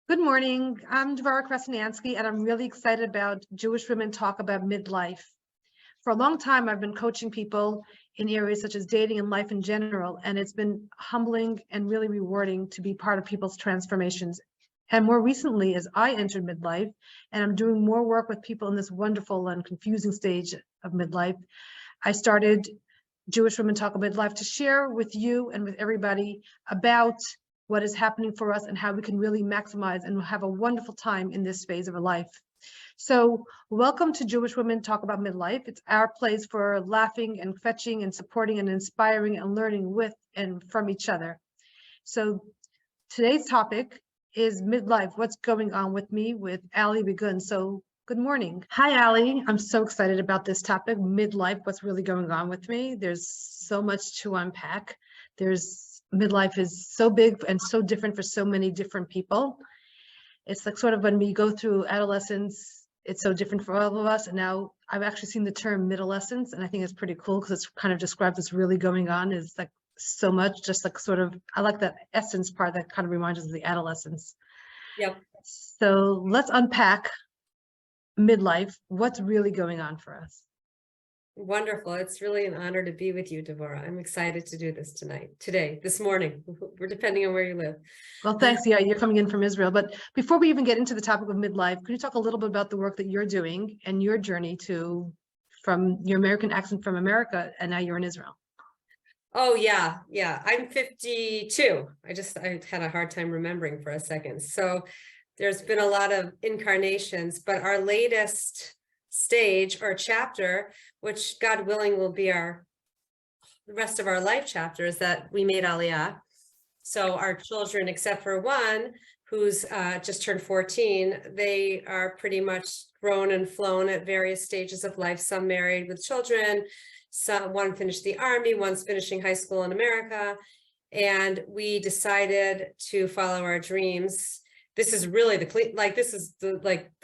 Good morning. I'm Devora Krasnianski, and I'm really excited about Jewish Women Talk About Midlife. For a long time, I've been coaching people in areas such as dating and life in general, and it's been humbling and really rewarding to be part of people's transformations. And more recently, as I entered midlife, and I'm doing more work with people in this wonderful and confusing stage of midlife, I started Jewish Women Talk About Midlife to share with you and with everybody about what is happening for us and how we can really maximize and have a wonderful time in this phase of our life. So welcome to Jewish Women Talk About Midlife. It's our place for laughing and fetching and supporting and inspiring and learning with and from each other. So today's topic is midlife, what's going on with me, with Ali Begoun. So good morning. Hi, Ali. I'm so excited about this topic, midlife, what's really going on with me. There's so much to unpack. Midlife is so big and so different for so many different people. It's like sort of when we go through adolescence, it's so different for all of us. And now I've actually seen the term midolescence, and I think it's pretty cool because it's kind of describes what's really going on is like so much, just like sort of, I like that essence part that kind of reminds us of the adolescence. Yep. So let's unpack midlife, what's really going on for us. Wonderful. It's really an honor to be with you, Devora. I'm excited to do this this morning. We're depending on where you live. Well, thanks. Yeah, you're coming in from Israel. But before we even get into the topic of midlife, could you talk a little bit about the work that you're doing and your journey from your American accent from America, and now you're in Israel? Oh, yeah. I'm 52. I had a hard time remembering for a second. So there's been a lot of incarnations, but our latest stage or chapter, which God willing will be the rest of our life chapter, is that we made Aliyah. So our children, except for one who's just turned 14, they are pretty much grown and flown at various stages of life, some married with children, one finished the army, one's finishing high school in America. And we decided to follow our dreams. This is really the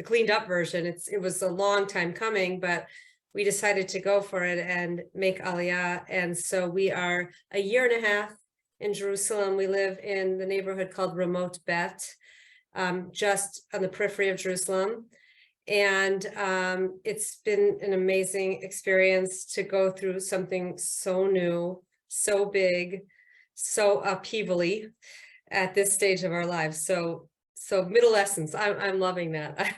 cleaned up version. It was a long time coming, but we decided to go for it and make Aliyah. And so we are a year and a half in Jerusalem. We live in the neighborhood called Ramot Bet, just on the periphery of Jerusalem. And it's been an amazing experience to go through something so new, so big, so upheavally at this stage of our lives. So midolescence, I'm loving that.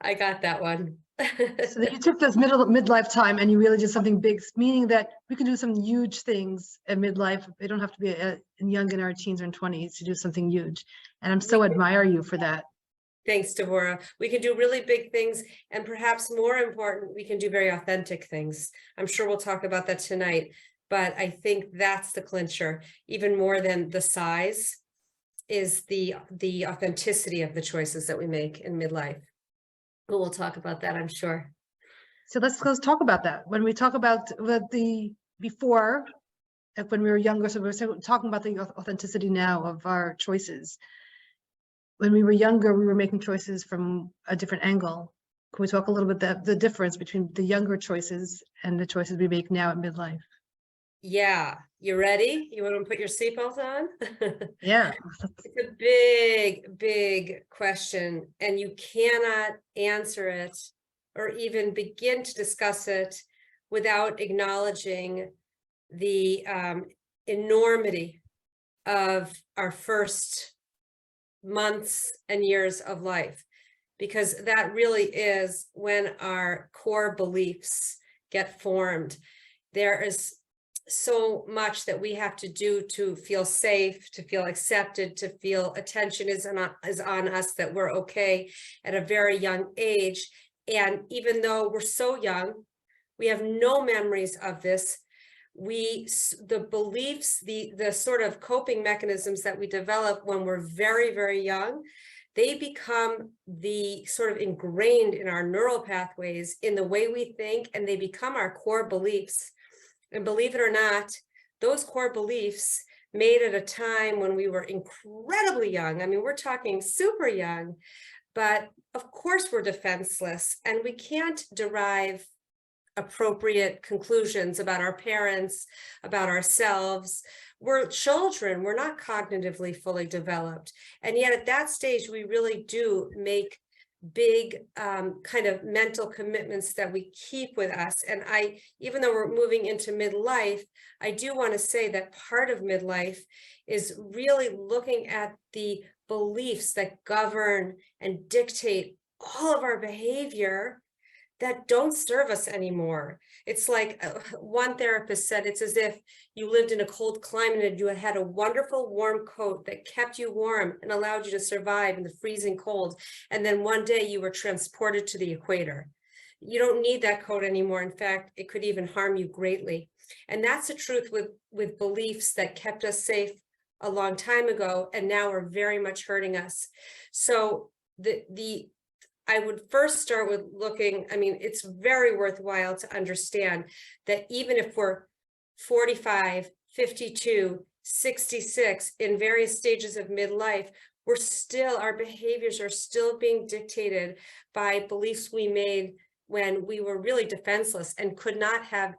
I got that one. So you took this midlife time and you really did something big, meaning that we can do some huge things at midlife. They don't have to be young in our teens or 20s to do something huge. And I'm so admire you for that. Thanks, Devora. We can do really big things, and perhaps more important, we can do very authentic things. I'm sure we'll talk about that tonight, but I think that's the clincher, even more than the size, is the authenticity of the choices that we make in midlife. But we'll talk about that, I'm sure. So let's talk about that. When we talk about before, like when we were younger, so we're talking about the authenticity now of our choices. When we were younger, we were making choices from a different angle. Can we talk a little bit the difference between the younger choices and the choices we make now at midlife? Yeah, you ready? You want to put your seatbelt on? Yeah. It's a big, big question, and you cannot answer it or even begin to discuss it without acknowledging the enormity of our first months and years of life, because that really is when our core beliefs get formed. There is so much that we have to do to feel safe, to feel accepted, to feel attention is on us, that we're okay at a very young age. And even though we're so young, we have no memories of this. The beliefs, the sort of coping mechanisms that we develop when we're very, very young, they become the sort of ingrained in our neural pathways, in the way we think, and they become our core beliefs. And believe it or not, those core beliefs made at a time when we were incredibly young. I mean, we're talking super young, but of course we're defenseless, and we can't derive appropriate conclusions about our parents, about ourselves, we're children, we're not cognitively fully developed. And yet at that stage, we really do make big kind of mental commitments that we keep with us. And even though we're moving into midlife, I do want to say that part of midlife is really looking at the beliefs that govern and dictate all of our behavior that don't serve us anymore. It's like one therapist said, it's as if you lived in a cold climate and you had a wonderful warm coat that kept you warm and allowed you to survive in the freezing cold. And then one day you were transported to the equator. You don't need that coat anymore. In fact, it could even harm you greatly. And that's the truth with beliefs that kept us safe a long time ago and now are very much hurting us. So I would first start with looking, I mean, it's very worthwhile to understand that even if we're 45, 52, 66, in various stages of midlife, our behaviors are still being dictated by beliefs we made when we were really defenseless and could not have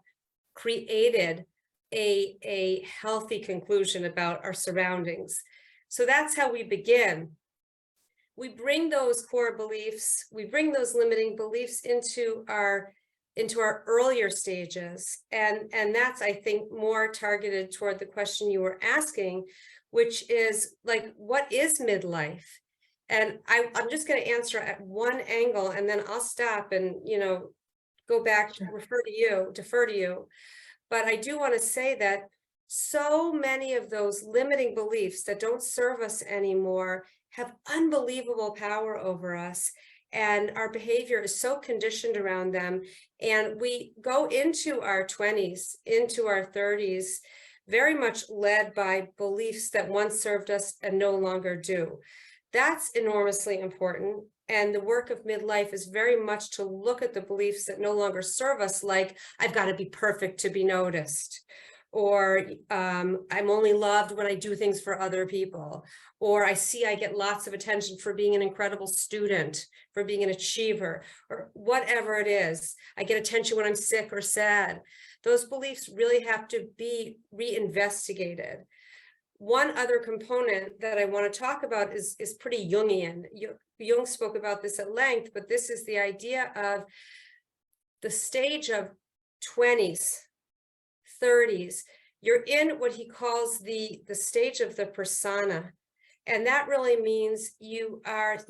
created a healthy conclusion about our surroundings. So that's how we begin. We bring those core beliefs, we bring those limiting beliefs into our earlier stages. And that's, I think, more targeted toward the question you were asking, which is like, what is midlife? And I'm just going to answer at one angle, and then I'll stop and, go back, defer to you. But I do want to say that so many of those limiting beliefs that don't serve us anymore have unbelievable power over us, and our behavior is so conditioned around them. And we go into our 20s, into our 30s, very much led by beliefs that once served us and no longer do. That's enormously important. And the work of midlife is very much to look at the beliefs that no longer serve us, like, I've got to be perfect to be noticed, or I'm only loved when I do things for other people, or I get lots of attention for being an incredible student, for being an achiever, or whatever it is. I get attention when I'm sick or sad. Those beliefs really have to be reinvestigated. One other component that I want to talk about is pretty Jungian. Jung spoke about this at length, but this is the idea of the stage of 20s, 30s. You're in what he calls the stage of the persona. And that really means you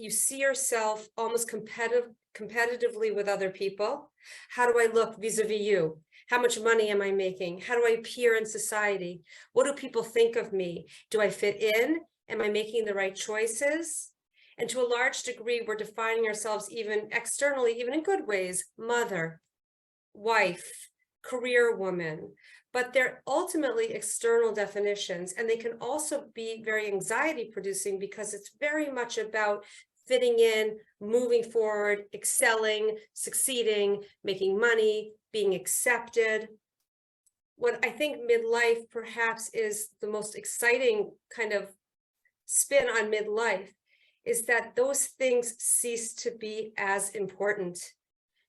see yourself almost competitively with other people. How do I look vis-a-vis you? How much money am I making? How do I appear in society? What do people think of me? Do I fit in? Am I making the right choices? And to a large degree, we're defining ourselves even externally, even in good ways: mother, wife, career woman. But they're ultimately external definitions, and they can also be very anxiety producing because it's very much about fitting in, moving forward, excelling, succeeding, making money, being accepted. What I think midlife perhaps is the most exciting kind of spin on midlife is that those things cease to be as important.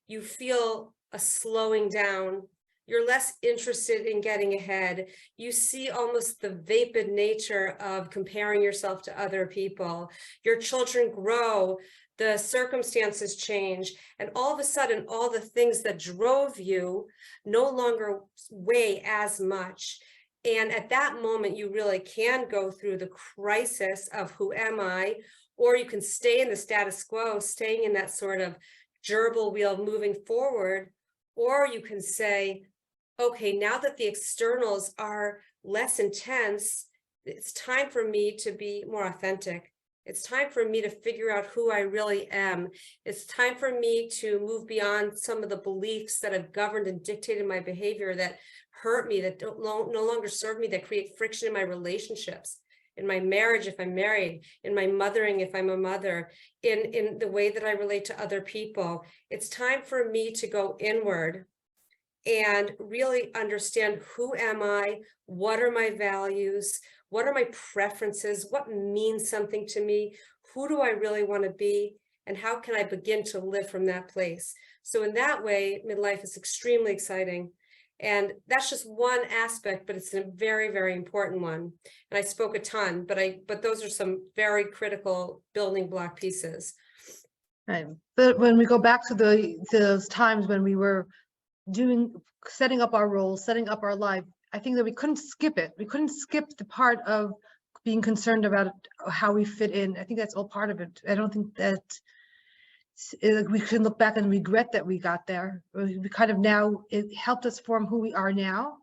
You feel a slowing down. You're less interested in getting ahead. You see almost the vapid nature of comparing yourself to other people. Your children grow, the circumstances change, and all of a sudden, all the things that drove you no longer weigh as much. And at that moment, you really can go through the crisis of who am I, or you can stay in the status quo, staying in that sort of gerbil wheel moving forward, or you can say, okay, now that the externals are less intense, it's time for me to be more authentic. It's time for me to figure out who I really am. It's time for me to move beyond some of the beliefs that have governed and dictated my behavior, that hurt me, that no longer serve me, that create friction in my relationships, in my marriage if I'm married, in my mothering if I'm a mother, in the way that I relate to other people. It's time for me to go inward and really understand, who am I? What are my values? What are my preferences? What means something to me? Who do I really want to be? And how can I begin to live from that place? So in that way, midlife is extremely exciting. And that's just one aspect, but it's a very, very important one. And I spoke a ton, but those are some very critical building block pieces. Right. But when we go back to those times when we were setting up our roles, setting up our life, I think that we couldn't skip it. We couldn't skip the part of being concerned about how we fit in. I think that's all part of it. I don't think that we can look back and regret that we got there. We kind of now, it helped us form who we are now.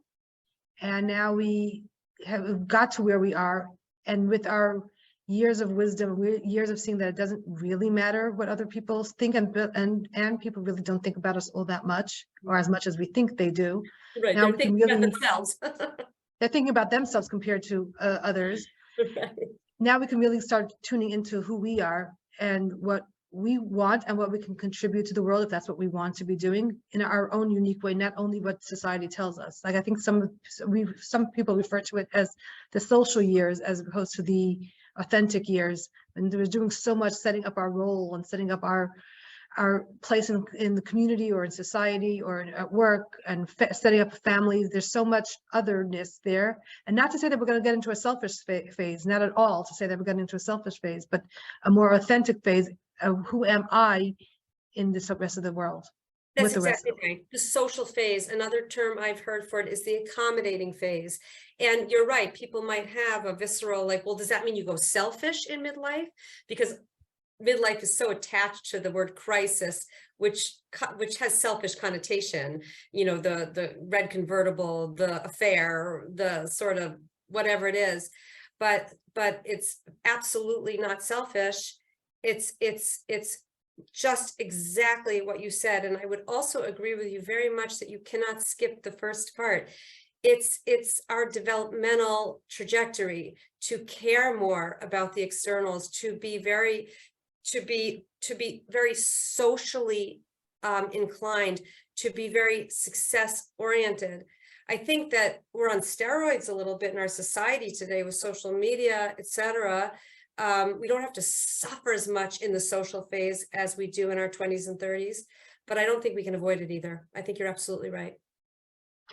And now we have got to where we are. And with our years of wisdom, years of seeing that it doesn't really matter what other people think, and people really don't think about us all that much, or as much as we think they do. Right, Now they're thinking about themselves. They're thinking about themselves compared to others. Right. Now we can really start tuning into who we are and what we want and what we can contribute to the world, if that's what we want to be doing in our own unique way, not only what society tells us. Like, I think some people refer to it as the social years as opposed to the authentic years. And we're doing so much setting up our role and setting up our place in the community or in society or at work, and setting up a family. There's so much otherness there. And not to say that we're going to get into a selfish phase, not at all to say that we're getting into a selfish phase, but a more authentic phase of who am I in this rest of the world. That's exactly right. The social phase, another term I've heard for it is the accommodating phase. And you're right, people might have a visceral, like, well, does that mean you go selfish in midlife? Because midlife is so attached to the word crisis, which has selfish connotation, you know, the red convertible, the affair, the sort of whatever it is, but it's absolutely not selfish. It's just exactly what you said. And I would also agree with you very much that you cannot skip the first part. It's our developmental trajectory to care more about the externals, to be very socially inclined, to be very success oriented. I think that we're on steroids a little bit in our society today with social media, etc. We don't have to suffer as much in the social phase as we do in our 20s and 30s, but I don't think we can avoid it either. I think you're absolutely right.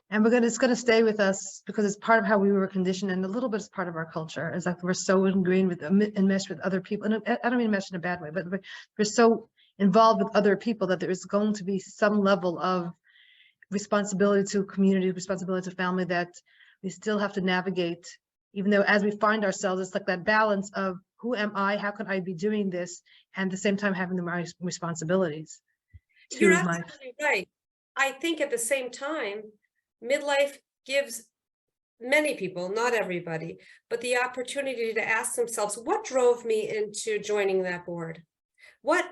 And it's going to stay with us because it's part of how we were conditioned, and a little bit is part of our culture. Is like we're so ingrained with enmeshed with other people, and I don't mean mesh in a bad way, but we're so involved with other people that there is going to be some level of responsibility to community, responsibility to family that we still have to navigate. Even though as we find ourselves, it's like that balance of who am I, how can I be doing this, and at the same time having the responsibilities. You're absolutely right. I think at the same time, midlife gives many people, not everybody, but the opportunity to ask themselves, what drove me into joining that board? What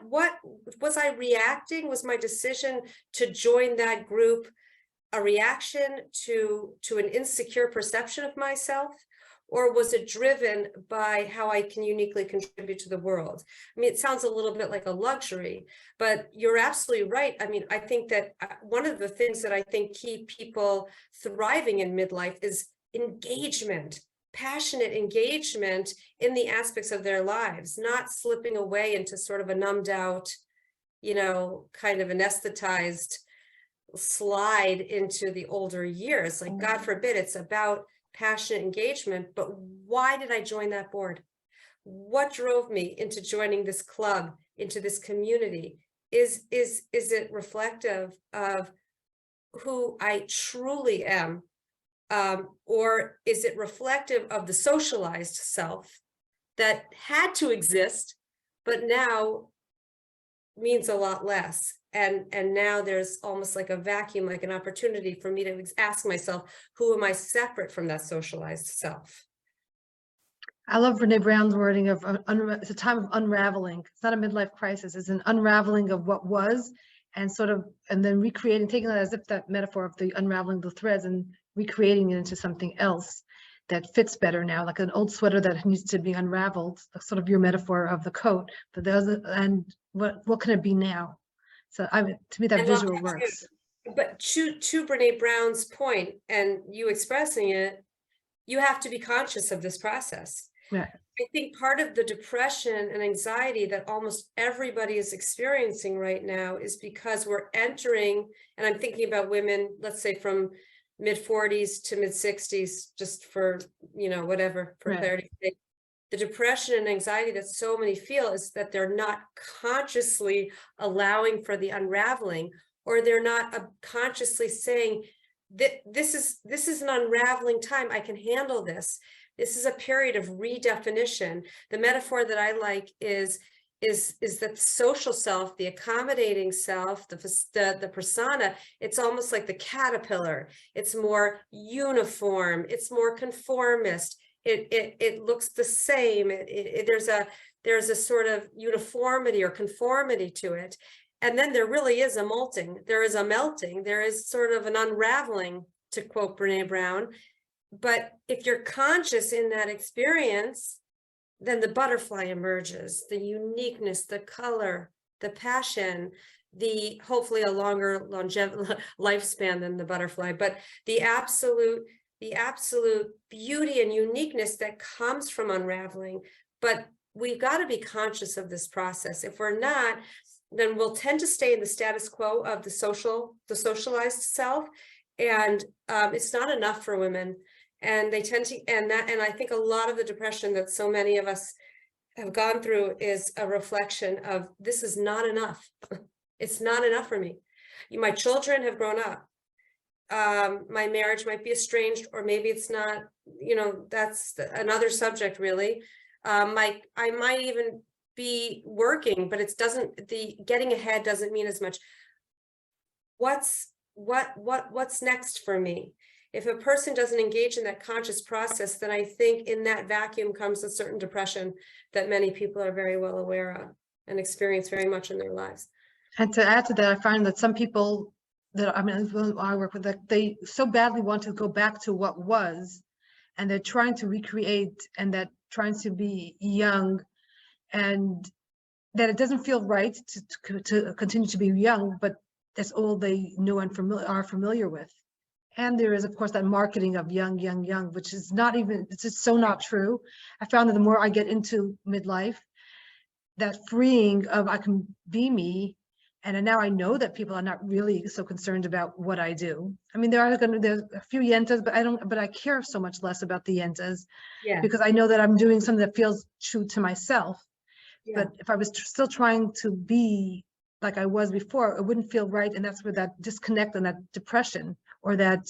was I reacting? Was my decision to join that group a reaction to an insecure perception of myself? Or was it driven by how I can uniquely contribute to the world? I mean, it sounds a little bit like a luxury, but you're absolutely right. I mean, I think that one of the things that I think keep people thriving in midlife is engagement, passionate engagement in the aspects of their lives, not slipping away into sort of a numbed out, you know, kind of anesthetized slide into the older years. Like, God forbid, it's about passionate engagement, but why did I join that board? What drove me into joining this club, into this community? Is it reflective of who I truly am? Or is it reflective of the socialized self that had to exist, but now means a lot less? And now there's almost like a vacuum, like an opportunity for me to ask myself, who am I separate from that socialized self? I love Brene Brown's wording of it's a time of unraveling. It's not a midlife crisis. It's an unraveling of what was, and then recreating, taking that as if that metaphor of the unraveling the threads and recreating it into something else that fits better now, like an old sweater that needs to be unraveled, sort of your metaphor of the coat. But and what can it be now? So to me, that visual works. But to Brene Brown's point, and you expressing it, you have to be conscious of this process. Right. I think part of the depression and anxiety that almost everybody is experiencing right now is because we're entering, and I'm thinking about women, let's say from mid-40s to mid-60s, just for, whatever, for Right. clarity's sake. The depression and anxiety that so many feel is that they're not consciously allowing for the unraveling, or they're not consciously saying that this is an unraveling time. I can handle this. This is a period of redefinition. The metaphor that I like is that the social self, the accommodating self, the persona, it's almost like the caterpillar. It's more uniform. It's more conformist. It looks the same. There's a sort of uniformity or conformity to it. And then there really is a molting. There is a melting. There is sort of an unraveling, to quote Brene Brown. But if you're conscious in that experience, then the butterfly emerges, the uniqueness, the color, the passion, the hopefully a longer lifespan than the butterfly, but the absolute beauty and uniqueness that comes from unraveling. But we've got to be conscious of this process. If we're not, then we'll tend to stay in the status quo of the socialized self, and it's not enough for women. And they tend to, and I think a lot of the depression that so many of us have gone through is a reflection of, this is not enough. It's not enough for me. My children have grown up. My marriage might be estranged, or maybe it's not, that's another subject really. I might even be working, but the getting ahead doesn't mean as much. What's next for me? If a person doesn't engage in that conscious process, then I think in that vacuum comes a certain depression that many people are very well aware of and experience very much in their lives. And to add to that, I find that some people that I work with, that they so badly want to go back to what was, and they're trying to recreate, and that trying to be young, and that it doesn't feel right to continue to be young, but that's all they know and are familiar with. And there is, of course, that marketing of young, which is not even, it's just so not true. I found that the more I get into midlife, that freeing of I can be me. And now I know that people are not really so concerned about what I do. I mean, there's a few yentas, but I care so much less about the yentas, because I know that I'm doing something that feels true to myself. Yeah. But if I was still trying to be like I was before, it wouldn't feel right. And that's where that disconnect and that depression or that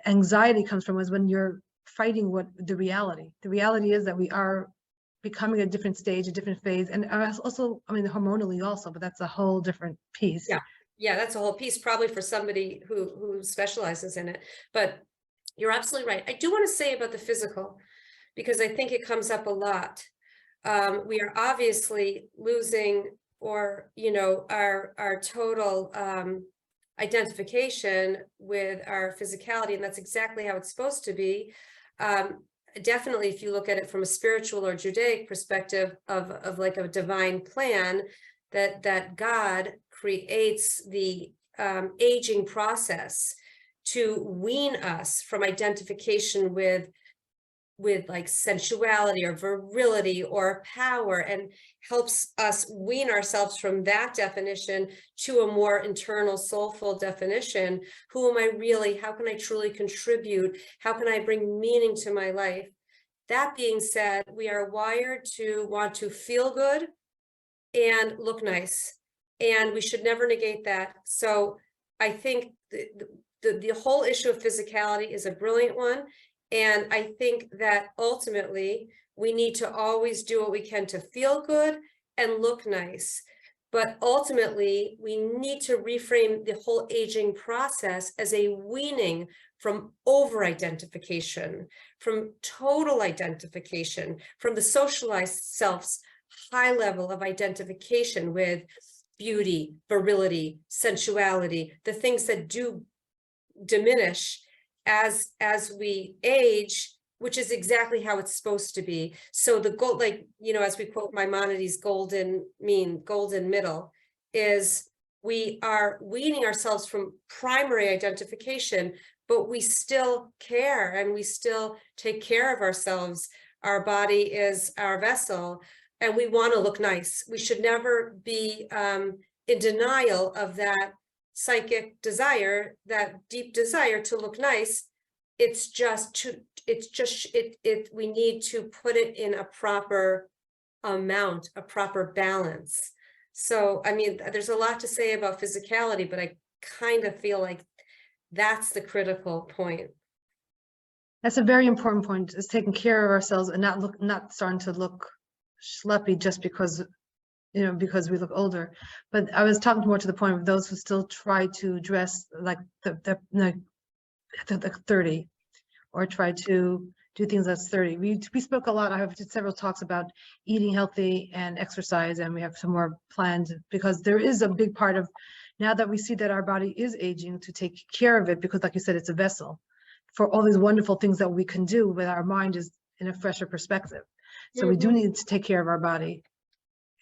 anxiety comes from, is when you're fighting what the reality is, that we are becoming a different stage, a different phase. And also, I mean, hormonally also, but that's a whole different piece. Yeah, that's a whole piece, probably for somebody who specializes in it. But you're absolutely right. I do want to say about the physical, because I think it comes up a lot. We are obviously losing, or our total identification with our physicality, and that's exactly how it's supposed to be. Definitely, if you look at it from a spiritual or Judaic perspective of like a divine plan, that God creates the aging process to wean us from identification with like sensuality or virility or power, and helps us wean ourselves from that definition to a more internal, soulful definition. Who am I really? How can I truly contribute? How can I bring meaning to my life? That being said, we are wired to want to feel good and look nice, and we should never negate that. So I think the whole issue of physicality is a brilliant one. And I think that ultimately we need to always do what we can to feel good and look nice. But ultimately, we need to reframe the whole aging process as a weaning from over-identification, from total identification, from the socialized self's high level of identification with beauty, virility, sensuality, the things that do diminish as we age, which is exactly how it's supposed to be. So the goal, like, as we quote Maimonides' golden middle, is we are weaning ourselves from primary identification, but we still care and we still take care of ourselves. Our body is our vessel, and we want to look nice. We should never be in denial of that psychic desire, that deep desire to look nice. It's just we need to put it in a proper amount, a proper balance. So, I mean, there's a lot to say about physicality, but I kind of feel like that's the critical point. That's a very important point, is taking care of ourselves and not starting to look schleppy just because, because we look older. But I was talking more to the point of those who still try to dress like the 30, or try to do things that's 30. We spoke a lot. I have did several talks about eating healthy and exercise, and we have some more planned, because there is a big part of, now that we see that our body is aging, to take care of it, because like you said, it's a vessel for all these wonderful things that we can do when our mind is in a fresher perspective. So we do need to take care of our body.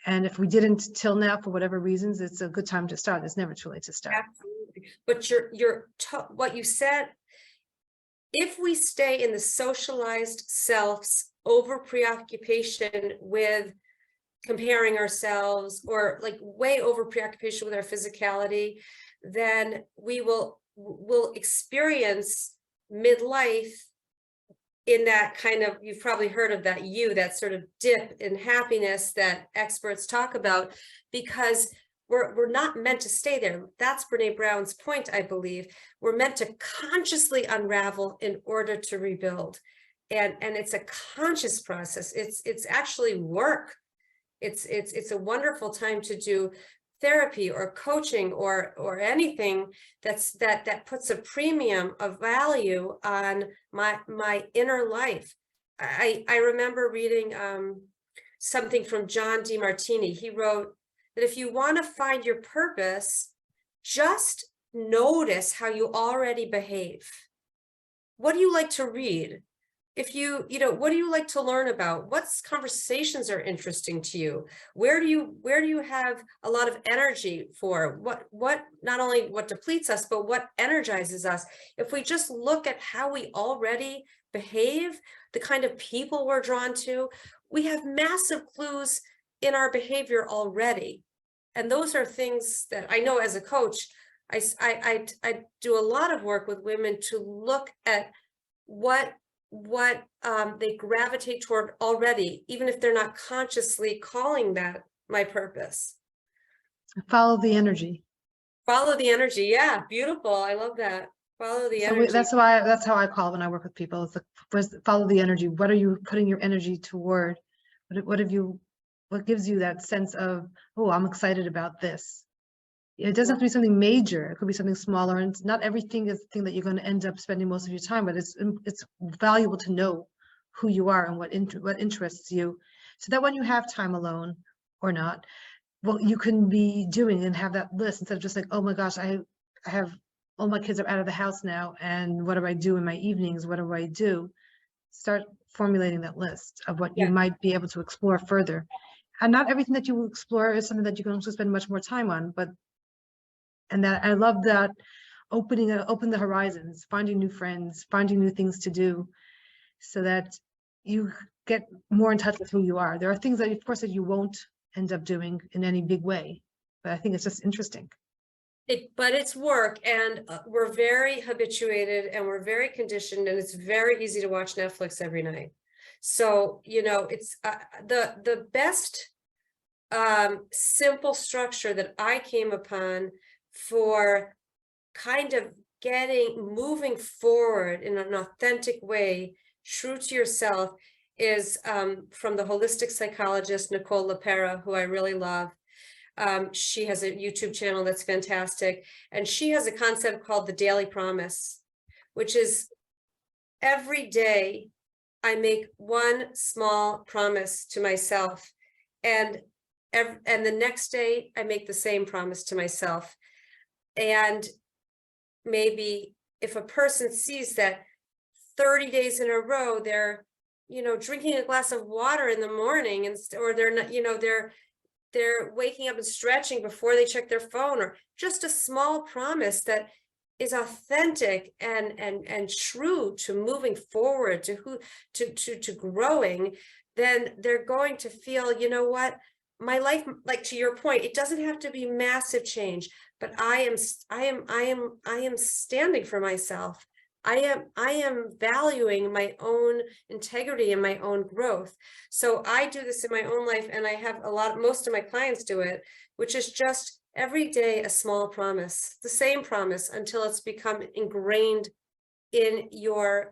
And if we didn't till now, for whatever reasons, it's a good time to start. It's never too late to start. Absolutely. But what you said, if we stay in the socialized self's over preoccupation with comparing ourselves, or like way over preoccupation with our physicality, then we'll experience midlife in that kind of, you've probably heard of that sort of dip in happiness that experts talk about, because we're not meant to stay there. That's Brene Brown's point, I believe. We're meant to consciously unravel in order to rebuild. And it's a conscious process. It's actually work. It's a wonderful time to do therapy or coaching or anything that puts a premium of value on my inner life. I remember reading something from John DeMartini. He wrote that if you want to find your purpose, just notice how you already behave. What do you like to read? If what do you like to learn about? What conversations are interesting to you? Where do you have a lot of energy for? What not only what depletes us, but what energizes us? If we just look at how we already behave, the kind of people we're drawn to, we have massive clues in our behavior already. And those are things that I know as a coach, I do a lot of work with women to look at what they gravitate toward already, even if they're not consciously calling that my purpose. Follow the energy. Follow the energy. Yeah, beautiful. I love that. Follow the energy. That's how I call it when I work with people. It's follow the energy. What are you putting your energy toward? What gives you that sense of, oh, I'm excited about this? It doesn't have to be something major. It could be something smaller, and not everything is the thing that you're going to end up spending most of your time. But it's valuable to know who you are and what interests you, so that when you have time alone or not, what you can be doing and have that list, instead of just like, oh my gosh, I have all my kids are out of the house now, and what do I do in my evenings? What do I do? Start formulating that list of what you might be able to explore further. And not everything that you will explore is something that you can also spend much more time on, and that I love that open the horizons, finding new friends, finding new things to do, so that you get more in touch with who you are. There are things that, of course, that you won't end up doing in any big way, but I think it's just interesting. But it's work, and we're very habituated and we're very conditioned, and it's very easy to watch Netflix every night. So, it's the best simple structure that I came upon for kind of moving forward in an authentic way, true to yourself, is from the holistic psychologist Nicole LaPera, who I really love. She has a YouTube channel that's fantastic, and she has a concept called the daily promise, which is every day I make one small promise to myself, and the next day I make the same promise to myself. And maybe if a person sees that 30 days in a row, they're, drinking a glass of water in the morning, or they're not, they're waking up and stretching before they check their phone, or just a small promise that is authentic and true to moving forward, to growing, then they're going to feel, my life, like to your point, it doesn't have to be massive change, but I am standing for myself. I am valuing my own integrity and my own growth. So I do this in my own life, and I have most of my clients do it, which is just every day a small promise, the same promise, until it's become ingrained in your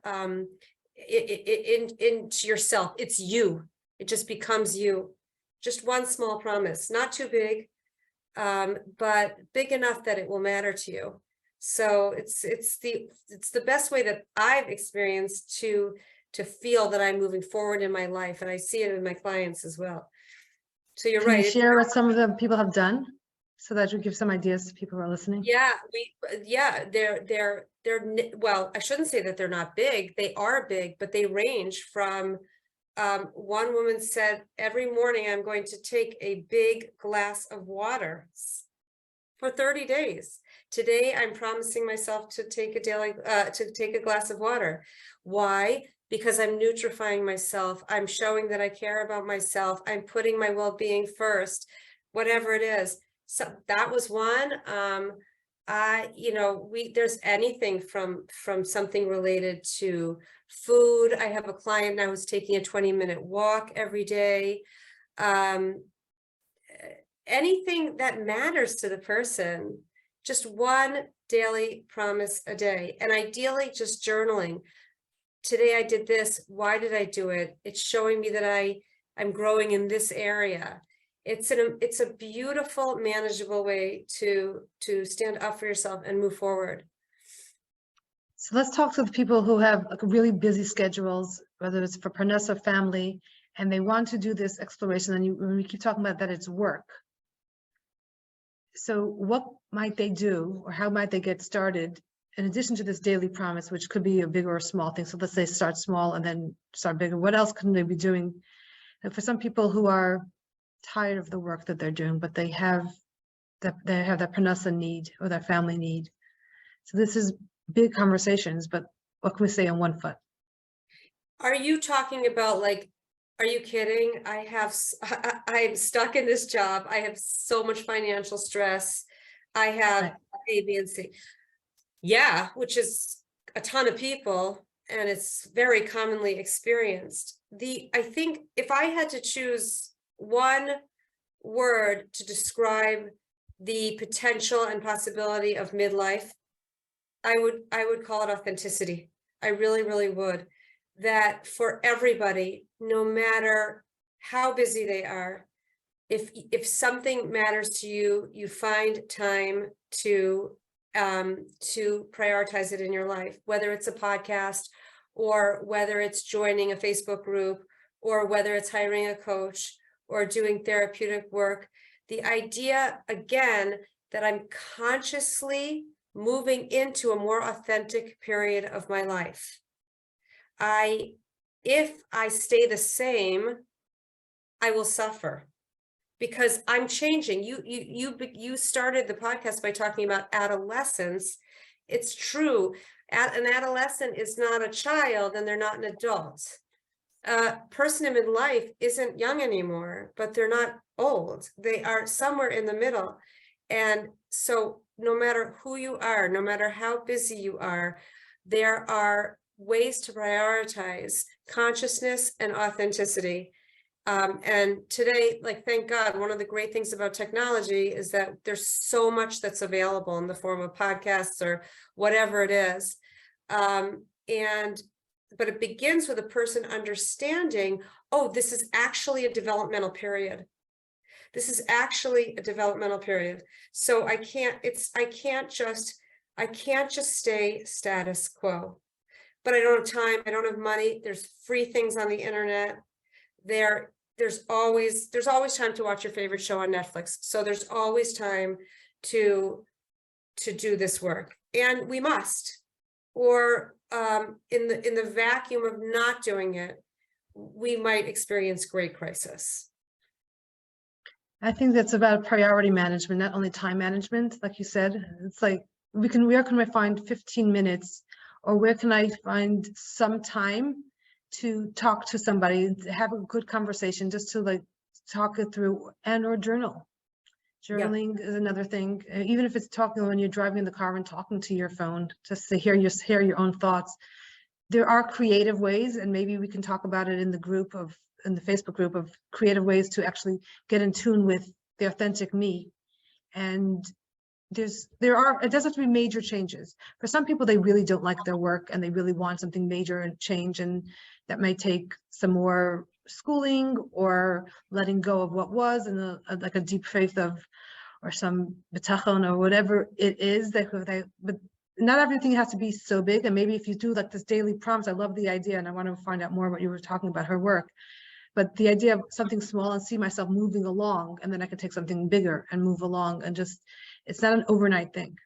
into yourself. It's you. It just becomes you. Just one small promise, not too big, but big enough that it will matter to you. So it's the best way that I've experienced to feel that I'm moving forward in my life, and I see it in my clients as well. So you're Can right. you share what some of the people have done so that you give some ideas to people who are listening? Yeah, they're well, I shouldn't say that they're not big. They are big, but they range from one woman said, every morning I'm going to take a big glass of water for 30 days. Today, I'm promising myself to take a glass of water. Why? Because I'm nutrifying myself. I'm showing that I care about myself. I'm putting my well-being first, whatever it is. So that was one. There's anything from something related to food. I have a client now who's taking a 20-minute walk every day. Anything that matters to the person, just one daily promise a day, and ideally just journaling. Today I did this. Why did I do it? It's showing me that I'm growing in this area. It's a beautiful, manageable way to stand up for yourself and move forward. So let's talk to the people who have like really busy schedules, whether it's for Parnassa family, and they want to do this exploration. And when we keep talking about that, it's work. So what might they do, or how might they get started in addition to this daily promise, which could be a big or a small thing? So let's say start small and then start bigger. What else can they be doing? And for some people who are tired of the work that they're doing, but they have that Parnassa need or that family need. So this is big conversations, but what can we say on one foot? Are you talking about, like, are you kidding? I'm stuck in this job. I have so much financial stress. I have A, B, and C. Yeah, which is a ton of people, and it's very commonly experienced. I think if I had to choose one word to describe the potential and possibility of midlife, I would call it authenticity. I really, really would. That for everybody, no matter how busy they are, if something matters to you, you find time to prioritize it in your life, whether it's a podcast, or whether it's joining a Facebook group, or whether it's hiring a coach or doing therapeutic work. The idea, again, that I'm consciously moving into a more authentic period of my life. If I stay the same, I will suffer, because I'm changing. You started the podcast by talking about adolescence. It's true. An adolescent is not a child, and they're not an adult. Person in midlife isn't young anymore, but they're not old. They are somewhere in the middle. And so no matter who you are, no matter how busy you are, there are ways to prioritize consciousness and authenticity. And today, like, thank God, one of the great things about technology is that there's so much that's available in the form of podcasts or whatever it is. But it begins with a person understanding, oh, this is actually a developmental period. This is actually a developmental period. So I can't just stay status quo. But I don't have time, I don't have money. There's free things on the internet. There's always time to watch your favorite show on Netflix. So there's always time to do this work. And we must. Or in the vacuum of not doing it, we might experience great crisis. I think that's about priority management, not only time management, like you said. It's like, where can I find 15 minutes, or where can I find some time to talk to somebody, to have a good conversation, just to talk it through and or journal. Journaling is another thing. Even if it's talking when you're driving in the car and talking to your phone, just to hear your own thoughts. There are creative ways, and maybe we can talk about it in the Facebook group of creative ways to actually get in tune with the authentic me. And it doesn't have to be major changes. For some people, they really don't like their work and they really want something major and change, and that may take some more schooling or letting go of what was, and like a deep faith of, or some bitachon or whatever it is but not everything has to be so big. And maybe if you do like this daily prompts, I love the idea, and I want to find out more what you were talking about her work. But the idea of something small and see myself moving along, and then I can take something bigger and move along, and just, it's not an overnight thing.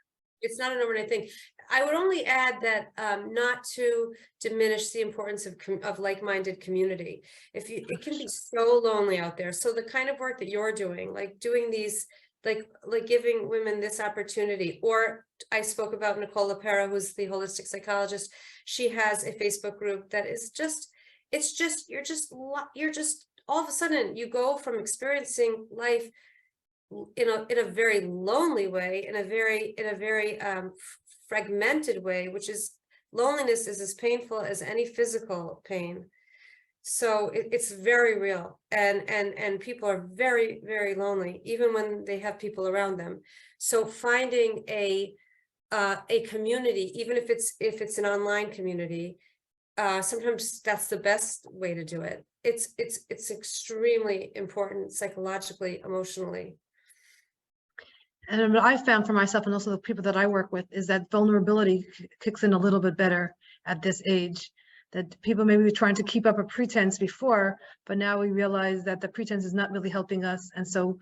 It's not an overnight thing. I would only add that not to diminish the importance of like-minded community. It can be so lonely out there. So the kind of work that you're doing, like doing these, like giving women this opportunity, or I spoke about Nicole LaPera, who's the holistic psychologist. She has a Facebook group that is just, you're just all of a sudden you go from experiencing life in a very lonely way, in a very fragmented way, which is, loneliness is as painful as any physical pain. So it's very real, and people are very, very lonely, even when they have people around them. So finding a community, even if it's an online community, sometimes that's the best way to do it. It's extremely important psychologically, emotionally. And what I found for myself, and also the people that I work with, is that vulnerability kicks in a little bit better at this age. That people maybe were trying to keep up a pretense before, but now we realize that the pretense is not really helping us. And so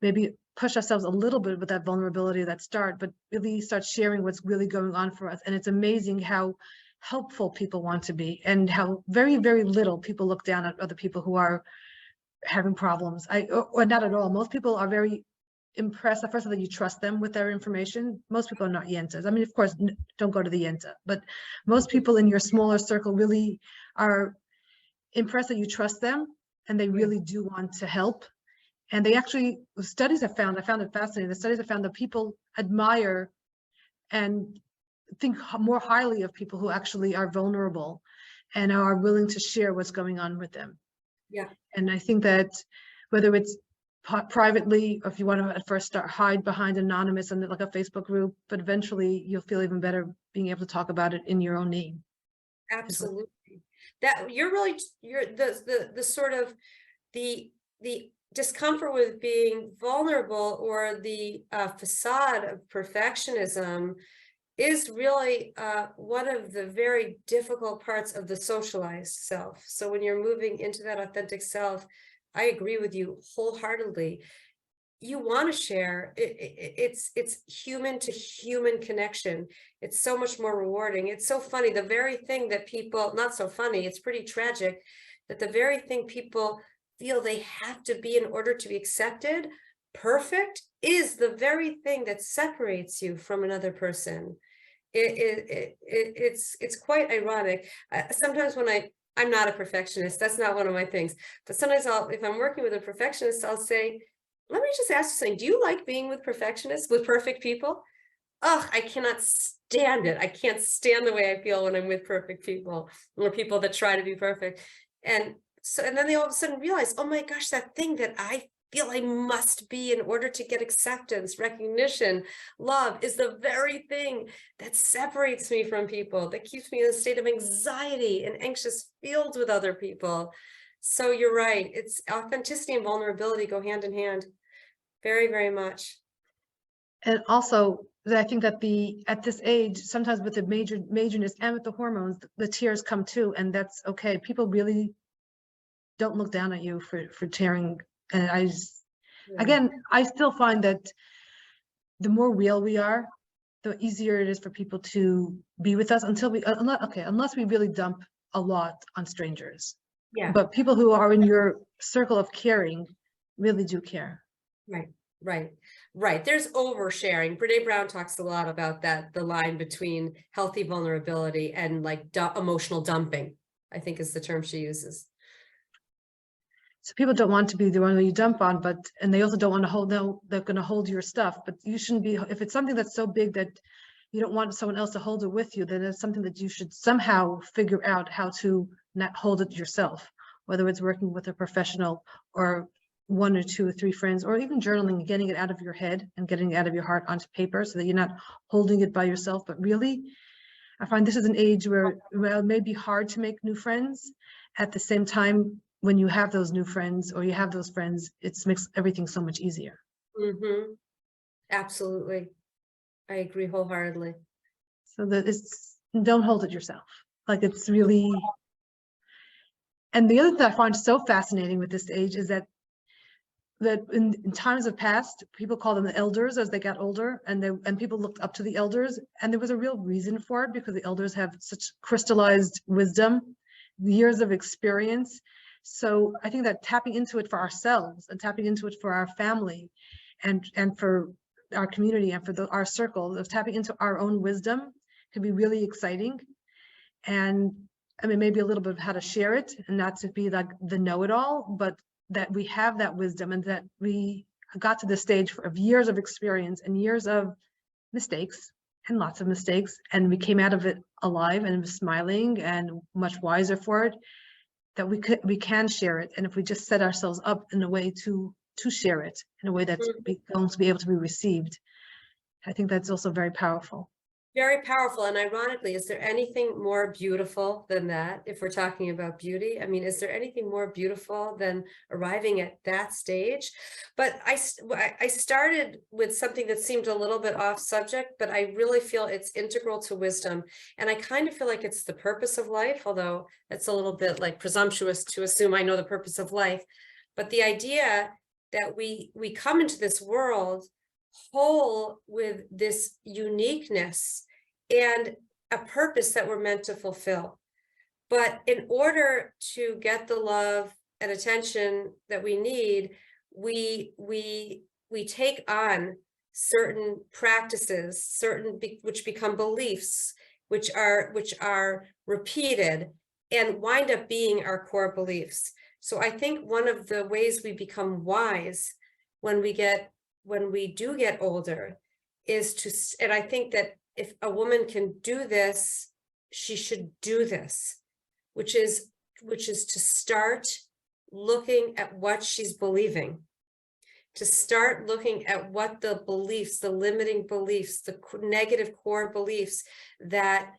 maybe push ourselves a little bit with that vulnerability, that start, but really start sharing what's really going on for us. And it's amazing how helpful people want to be, and how very, very little people look down at other people who are having problems. Or not at all. Most people are very impressed. First of all, you trust them with their information. Most people are not yentas. I mean, of course, don't go to the yenta, but most people in your smaller circle really are impressed that you trust them, and they really do want to help. And they actually, studies have found, I found it fascinating, the studies have found that people admire and think more highly of people who actually are vulnerable and are willing to share what's going on with them. Yeah. And I think that whether it's privately, or if you want to at first hide behind anonymous and like a Facebook group, but eventually you'll feel even better being able to talk about it in your own name. Absolutely. That you're the sort of the discomfort with being vulnerable, or the facade of perfectionism, is really one of the very difficult parts of the socialized self. So when you're moving into that authentic self, I agree with you wholeheartedly. You want to share. It's human to human connection. It's so much more rewarding. It's so funny. The very thing that people, not so funny, it's pretty tragic, that the very thing people feel they have to be in order to be accepted, perfect, is the very thing that separates you from another person. It's quite ironic. Sometimes when I'm not a perfectionist, that's not one of my things, but sometimes if I'm working with a perfectionist, I'll say, let me just ask you something. Do you like being with perfectionists, with perfect people? Oh, I cannot stand it. I can't stand the way I feel when I'm with perfect people, or people that try to be perfect. And then they all of a sudden realize, oh my gosh, that thing that I feel I must be in order to get acceptance, recognition, love, is the very thing that separates me from people, that keeps me in a state of anxiety and anxious fields with other people. So you're right. It's authenticity and vulnerability go hand in hand, very, very much. And also, I think that at this age, sometimes with the majorness and with the hormones, the tears come too, and that's okay. People really don't look down at you for tearing. And again, I still find that the more real we are, the easier it is for people to be with us, unless we really dump a lot on strangers. Yeah. But people who are in your circle of caring really do care. Right. There's oversharing. Brene Brown talks a lot about that, the line between healthy vulnerability and like emotional dumping, I think is the term she uses. So people don't want to be the one that you dump on, and they also don't want to hold, no, they're going to hold your stuff, but you shouldn't be, if it's something that's so big that you don't want someone else to hold it with you, then it's something that you should somehow figure out how to not hold it yourself, whether it's working with a professional or 1 or 2 or 3 friends, or even journaling and getting it out of your head and getting it out of your heart onto paper so that you're not holding it by yourself. But really, I find this is an age where, well, it may be hard to make new friends. At the same time, when you have those new friends or you have those friends, it makes everything so much easier. Mm-hmm. Absolutely. I agree wholeheartedly. So that it's, don't hold it yourself. Like, it's really, and the other thing I find so fascinating with this age is that in times of past, people call them the elders as they got older, and people looked up to the elders, and there was a real reason for it, because the elders have such crystallized wisdom, years of experience. So I think that tapping into it for ourselves and tapping into it for our family and for our community and for our circle, of tapping into our own wisdom can be really exciting. And I mean, maybe a little bit of how to share it and not to be like the know-it-all, but that we have that wisdom and that we got to this stage of years of experience and years of mistakes and lots of mistakes, and we came out of it alive and smiling and much wiser for it, that we can share it. And if we just set ourselves up in a way to share it in a way that's going to be able to be received, I think that's also very powerful. Very powerful. And ironically, is there anything more beautiful than that? If we're talking about beauty, I mean, is there anything more beautiful than arriving at that stage? But I started with something that seemed a little bit off subject, but I really feel it's integral to wisdom. And I kind of feel like it's the purpose of life, although it's a little bit like presumptuous to assume I know the purpose of life. But the idea that we come into this world whole with this uniqueness and a purpose that we're meant to fulfill. But in order to get the love and attention that we need, we take on certain practices, which become beliefs, which are repeated and wind up being our core beliefs. So I think one of the ways we become wise when we do get older is to, and I think that if a woman can do this, she should do this, which is to start looking at what she's believing, to start looking at what the beliefs, the limiting beliefs, the negative core beliefs that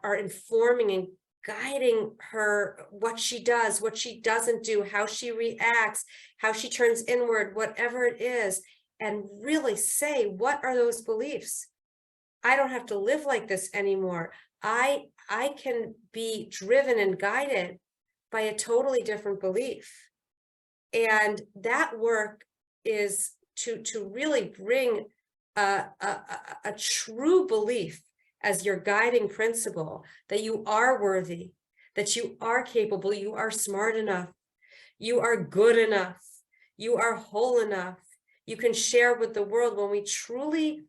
are informing and guiding her, what she does, what she doesn't do, how she reacts, how she turns inward, whatever it is, and really say, what are those beliefs? I don't have to live like this anymore. I can be driven and guided by a totally different belief. And that work is to really bring a true belief as your guiding principle, that you are worthy, that you are capable, you are smart enough, you are good enough, you are whole enough, you can share with the world. When we truly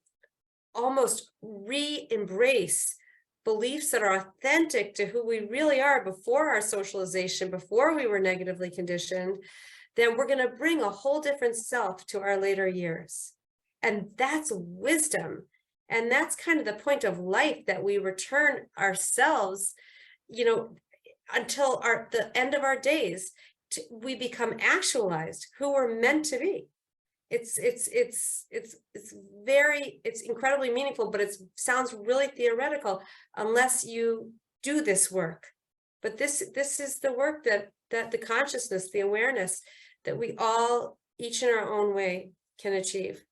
almost re-embrace beliefs that are authentic to who we really are before our socialization, before we were negatively conditioned, then we're going to bring a whole different self to our later years. And that's wisdom. And that's kind of the point of life, that we return ourselves, until the end of our days, we become actualized, who we're meant to be. It's incredibly meaningful, but it sounds really theoretical unless you do this work. But this is the work that the consciousness, the awareness that we all, each in our own way, can achieve.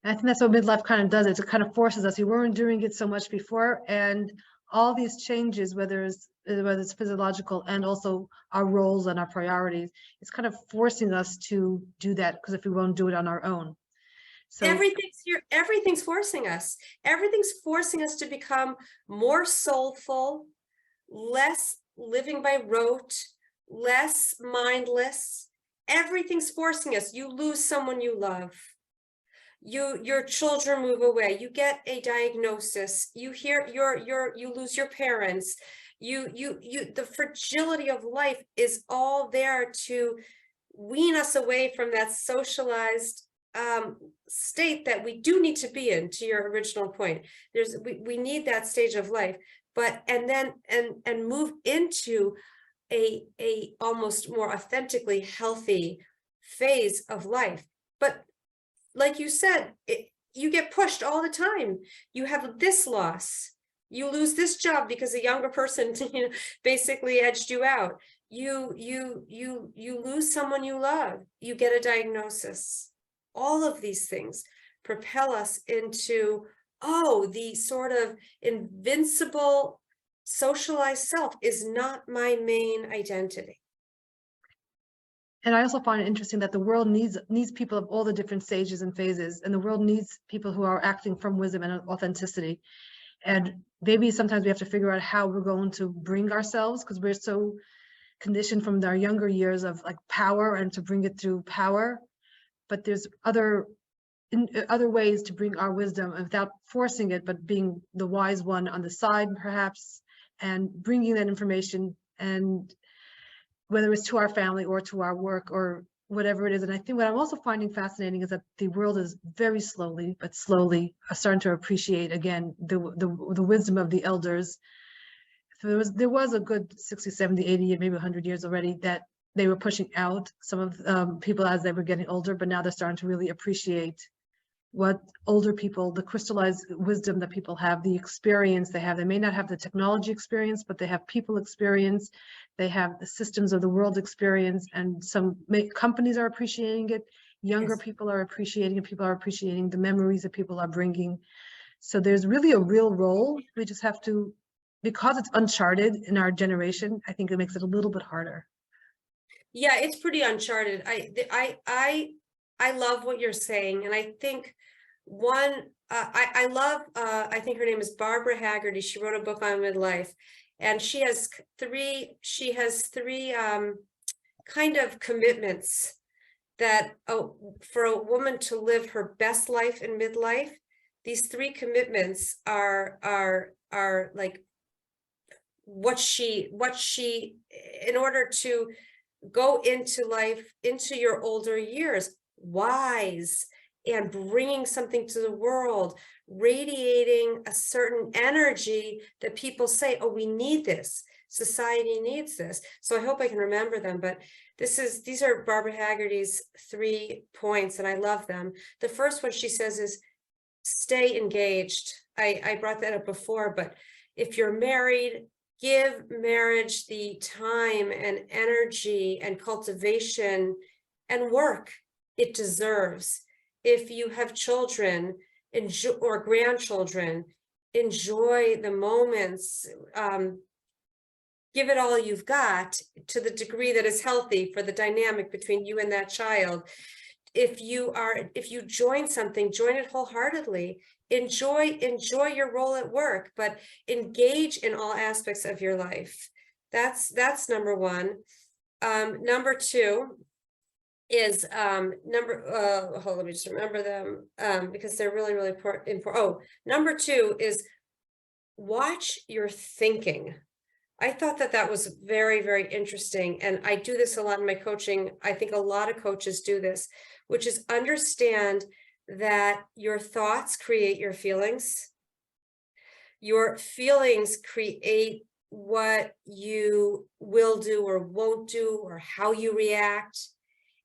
I think that's what midlife kind of does. It kind of forces us. We weren't doing it so much before, and all these changes, whether it's physiological and also our roles and our priorities, it's kind of forcing us to do that, because if we won't do it on our own. So everything's forcing us. Everything's forcing us to become more soulful, less living by rote, less mindless. Everything's forcing us. You lose someone you love. Your children move away. You get a diagnosis. You lose your parents. The fragility of life is all there to wean us away from that socialized state that we do need to be in. To your original point, we need that stage of life, but and move into a almost more authentically healthy phase of life. But like you said, you get pushed all the time. You have this loss. You lose this job because a younger person, basically edged you out. You lose someone you love. You get a diagnosis. All of these things propel us into, oh, the sort of invincible socialized self is not my main identity. And I also find it interesting that the world needs people of all the different stages and phases, and the world needs people who are acting from wisdom and authenticity. And maybe sometimes we have to figure out how we're going to bring ourselves, because we're so conditioned from our younger years of like power and to bring it through power. But there's other ways to bring our wisdom without forcing it, but being the wise one on the side, perhaps, and bringing that information, and whether it's to our family or to our work or whatever it is. And I think what I'm also finding fascinating is that the world is very slowly, but slowly starting to appreciate again the wisdom of the elders. So there was a good 60, 70, 80, maybe 100 years already that they were pushing out some of people as they were getting older, but now they're starting to really appreciate what older people, the crystallized wisdom that people have, the experience they have. They may not have the technology experience, but they have people experience. They have the systems of the world experience, and some companies are appreciating it. Younger Yes. people are appreciating it. People are appreciating the memories that people are bringing. So there's really a real role. We just have to, because it's uncharted in our generation, I think it makes it a little bit harder. Yeah, it's pretty uncharted. I love what you're saying, and I think I love I think her name is Barbara Haggerty. She wrote a book on midlife, and she has three kind of commitments that for a woman to live her best life in midlife. These three commitments are like what she in order to go into life, into your older years, wise and bringing something to the world, radiating a certain energy that people say, oh, we need this, society needs this. So I hope I can remember them, but these are Barbara Haggerty's 3 points, and I love them. The first one she says is stay engaged. I brought that up before, but if you're married, give marriage the time and energy and cultivation and work it deserves. If you have children or grandchildren, enjoy the moments. Give it all you've got to the degree that is healthy for the dynamic between you and that child. If you join something, join it wholeheartedly. Enjoy your role at work, but engage in all aspects of your life. That's number one. Number two is hold on, let me just remember them because they're really, really important. Oh, number two is watch your thinking. I thought that was very, very interesting. And I do this a lot in my coaching. I think a lot of coaches do this, which is understand that your thoughts create your feelings. Your feelings create what you will do or won't do or how you react.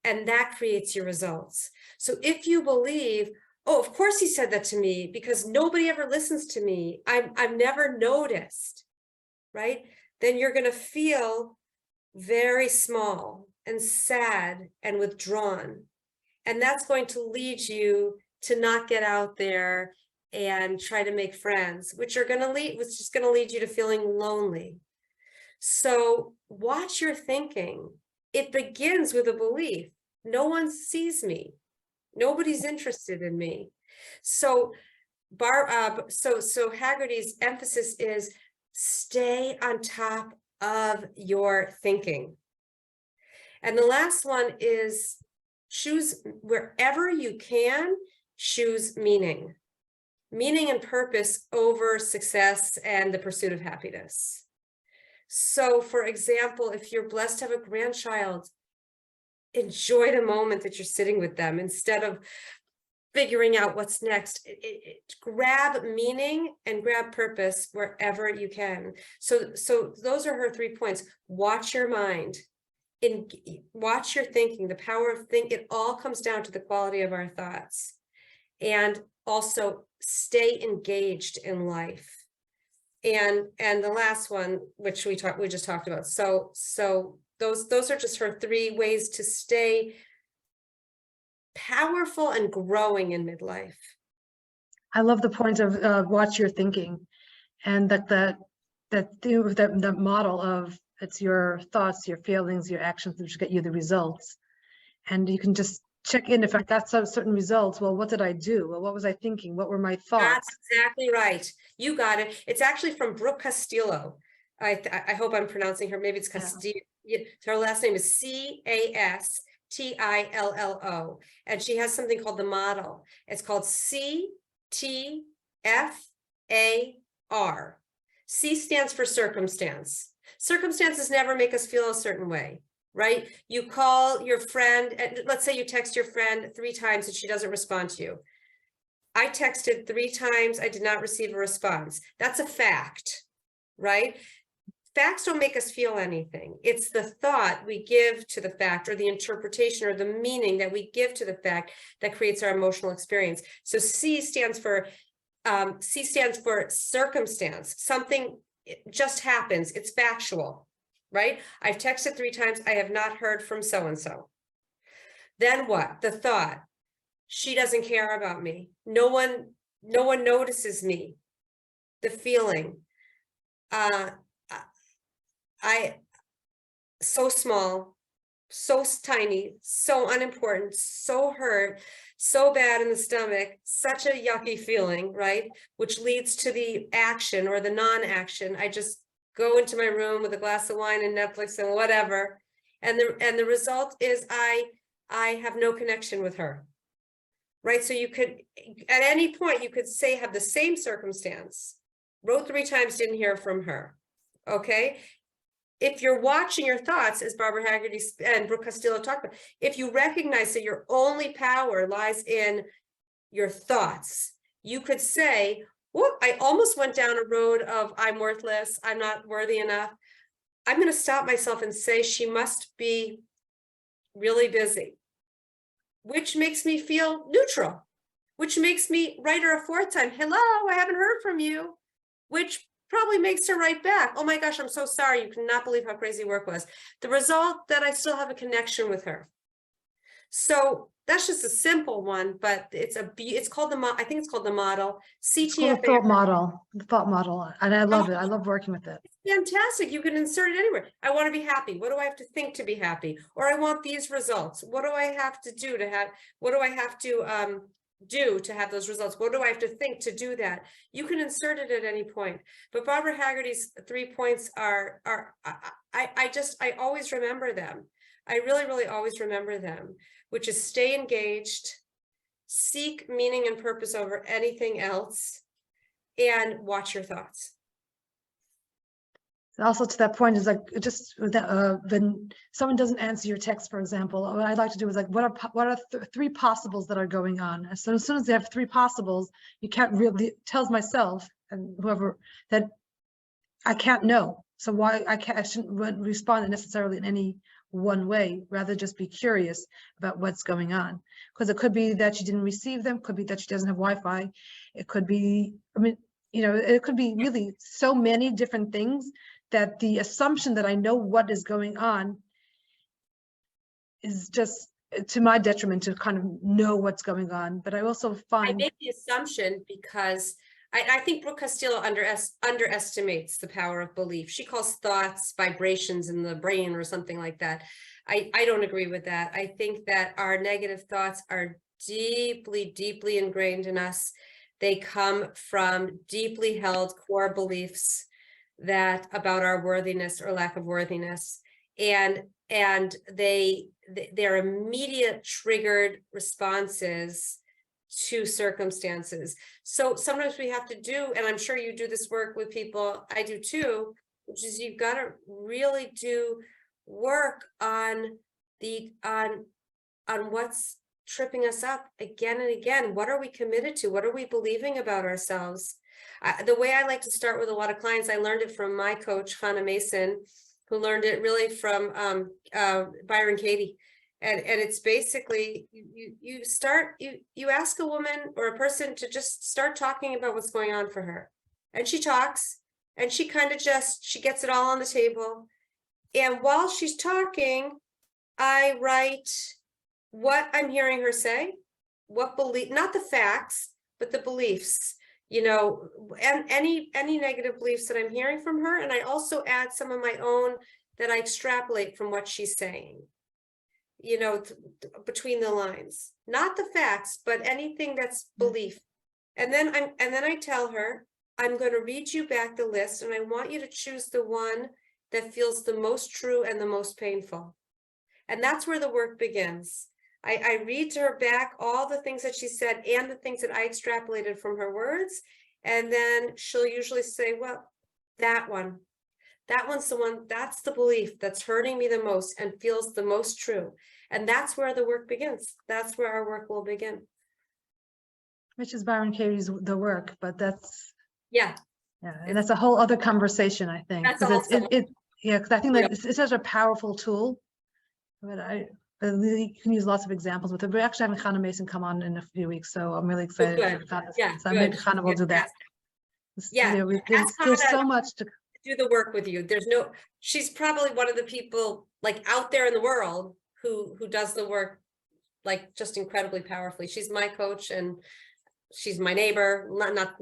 And that creates your results. So if you believe, oh, of course he said that to me because nobody ever listens to me, I've never noticed, right? Then you're going to feel very small and sad and withdrawn. And that's going to lead you to not get out there and try to make friends, which is going to lead you to feeling lonely. So watch your thinking. It begins with a belief. No one sees me. Nobody's interested in me. So Haggerty's emphasis is stay on top of your thinking. And the last one is choose wherever you can, choose meaning and purpose over success and the pursuit of happiness. So for example, if you're blessed to have a grandchild, enjoy the moment that you're sitting with them instead of figuring out what's next. Grab meaning and grab purpose wherever you can. So those are her 3 points. Watch your mind, watch your thinking, the power of it all comes down to the quality of our thoughts. And also stay engaged in life. And the last one, which we just talked about. So those are just her 3 ways to stay powerful and growing in midlife. I love the point of watch your thinking, and that model of it's your thoughts, your feelings, your actions that get you the results. And you can just check in if I got some certain results. Well, what did I do? Well, what was I thinking? What were my thoughts? That's exactly right. You got it. It's actually from Brooke Castillo. I hope I'm pronouncing her. Maybe it's Castillo. Yeah. Her last name is Castillo, and she has something called the model. It's called CTFAR. C stands for circumstance. Circumstances never make us feel a certain way, right? You call your friend, and let's say you text your friend 3 times and she doesn't respond to you. I texted 3 times, I did not receive a response. That's a fact, right? Facts don't make us feel anything. It's the thought we give to the fact, or the interpretation or the meaning that we give to the fact, that creates our emotional experience. So C stands for circumstance. Something just happens. It's factual, right? I've texted 3 times. I have not heard from so-and-so. Then what? The thought, she doesn't care about me. No one notices me. The feeling, so small, so tiny, so unimportant, so hurt, so bad in the stomach, such a yucky feeling, right? Which leads to the action or the non-action. I just go into my room with a glass of wine and Netflix and whatever. And the result is I have no connection with her, right? So you could, at any point, you could say, have the same circumstance, wrote 3 times, didn't hear from her, okay? If you're watching your thoughts, as Barbara Haggerty and Brooke Castillo talked about, if you recognize that your only power lies in your thoughts, you could say, well, I almost went down a road of I'm worthless, I'm not worthy enough. I'm going to stop myself and say she must be really busy, which makes me feel neutral, which makes me write her a 4th time, hello, I haven't heard from you, which probably makes her write back, oh my gosh, I'm so sorry, you cannot believe how crazy work was. The result, that I still have a connection with her. So that's just a simple one, but it's called I think it's called the model. It's called the thought model, and I love it. I love working with it. It's fantastic. You can insert it anywhere. I want to be happy. What do I have to think to be happy? Or I want these results. What do I have to do to have? What do I have to do to have those results? What do I have to think to do that? You can insert it at any point. But Barbara Haggerty's 3 points are I always remember them. I really, really always remember them, which is stay engaged, seek meaning and purpose over anything else, and watch your thoughts. Also to that point is like, just when someone doesn't answer your text, for example, what I'd like to do is like, what are 3 possibles that are going on? So as soon as they have 3 possibles, you can't really, tells myself and whoever that I can't know. So why I shouldn't respond necessarily in any one way, rather just be curious about what's going on. Because it could be that she didn't receive them, could be that she doesn't have Wi-Fi. It could be, I mean, you know, it could be really so many different things that the assumption that I know what is going on is just to my detriment to kind of know what's going on. But I also find I make the assumption because I think Brooke Castillo underestimates the power of belief. She calls thoughts vibrations in the brain or something like that. I don't agree with that. I think that our negative thoughts are deeply, deeply ingrained in us. They come from deeply held core beliefs that about our worthiness or lack of worthiness. And they're immediate triggered responses to circumstances. So sometimes we have to do, and I'm sure you do this work with people, I do too, which is you've got to really do work on on what's tripping us up again and again. What are we committed to? What are we believing about ourselves? The way I like to start with a lot of clients, I learned it from my coach, Hannah Mason, who learned it really from Byron Katie. And it's basically, you ask a woman or a person to just start talking about what's going on for her. And she talks, and she kind of she gets it all on the table. And while she's talking, I write what I'm hearing her say, what belief, not the facts, but the beliefs, and any negative beliefs that I'm hearing from her. And I also add some of my own that I extrapolate from what she's saying, between the lines, not the facts, but anything that's belief. And then I tell her, I'm going to read you back the list, and I want you to choose the one that feels the most true and the most painful. And that's where the work begins. I read to her back all the things that she said and the things that I extrapolated from her words. And then she'll usually say, well, that one's the one, that's the belief that's hurting me the most and feels the most true. And that's where the work begins. That's where our work will begin. Which is Byron Katie's The Work, but that's, yeah, and that's a whole other conversation, I think. Because because I think that it's such a powerful tool. But you can use lots of examples with it. We're actually having Hannah Mason come on in a few weeks, so I'm really excited about this. Yeah, so maybe Hannah will do that. Yeah, there's so much to do the work with you. She's probably one of the people like out there in the world who does the work like just incredibly powerfully. She's my coach, and she's my neighbor, not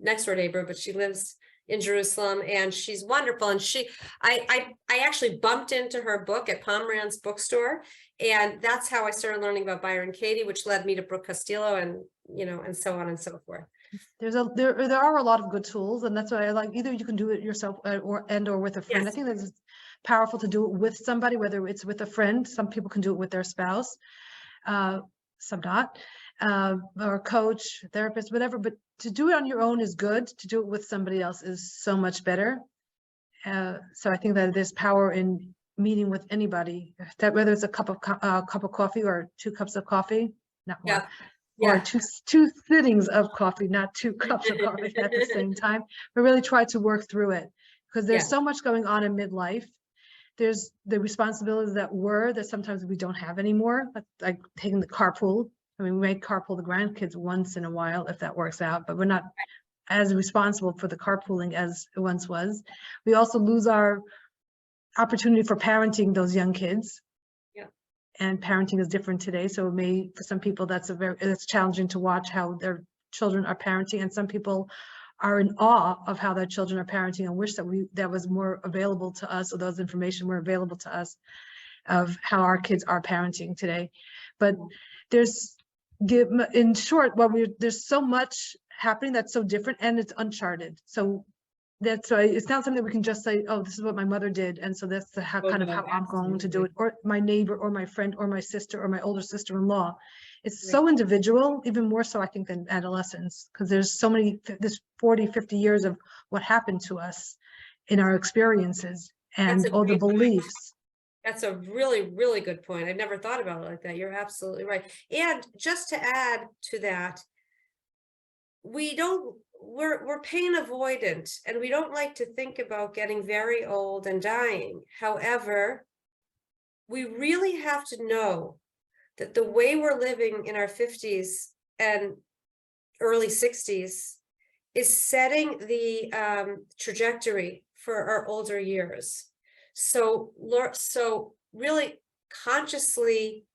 next door neighbor, but she lives in Jerusalem, and she's wonderful. And I actually bumped into her book at Pomerantz bookstore, and that's how I started learning about Byron Katie, which led me to Brooke Castillo, and and so on and so forth. There are a lot of good tools, and that's why I like, either you can do it yourself or with a friend. Yes. I think that's powerful to do it with somebody, whether it's with a friend. Some people can do it with their spouse, some not, or a coach, therapist, whatever. But to do it on your own is good. To do it with somebody else is so much better. So I think that there's power in meeting with anybody, that whether it's a cup of coffee or 2 cups of coffee, not one. Yeah. Or two sittings of coffee, not 2 cups of coffee at the same time, but really try to work through it, because there's so much going on in midlife. There's the responsibilities that sometimes we don't have anymore, like taking the carpool. I mean, we may carpool the grandkids once in a while if that works out, but we're not as responsible for the carpooling as it once was. We also lose our opportunity for parenting those young kids. And parenting is different today, so for some people it's challenging to watch how their children are parenting, and some people are in awe of how their children are parenting and wish that was more available to us, or those information were available to us of how our kids are parenting today. But in short, there's so much happening that's so different, and it's uncharted. So that's why it's not something we can just say, oh, this is what my mother did, and so that's how I'm going to do it, or my neighbor, or my friend, or my sister, or my older sister-in-law. It's so individual, even more so I think than adolescence, because there's so many, this 40, 50 years of what happened to us in our experiences and all the beliefs. That's a really, really good point. I never thought about it like that. You're absolutely right. And just to add to that, we're pain avoidant, and we don't like to think about getting very old and dying. However, we really have to know that the way we're living in our 50s and early 60s is setting the trajectory for our older years. So really consciously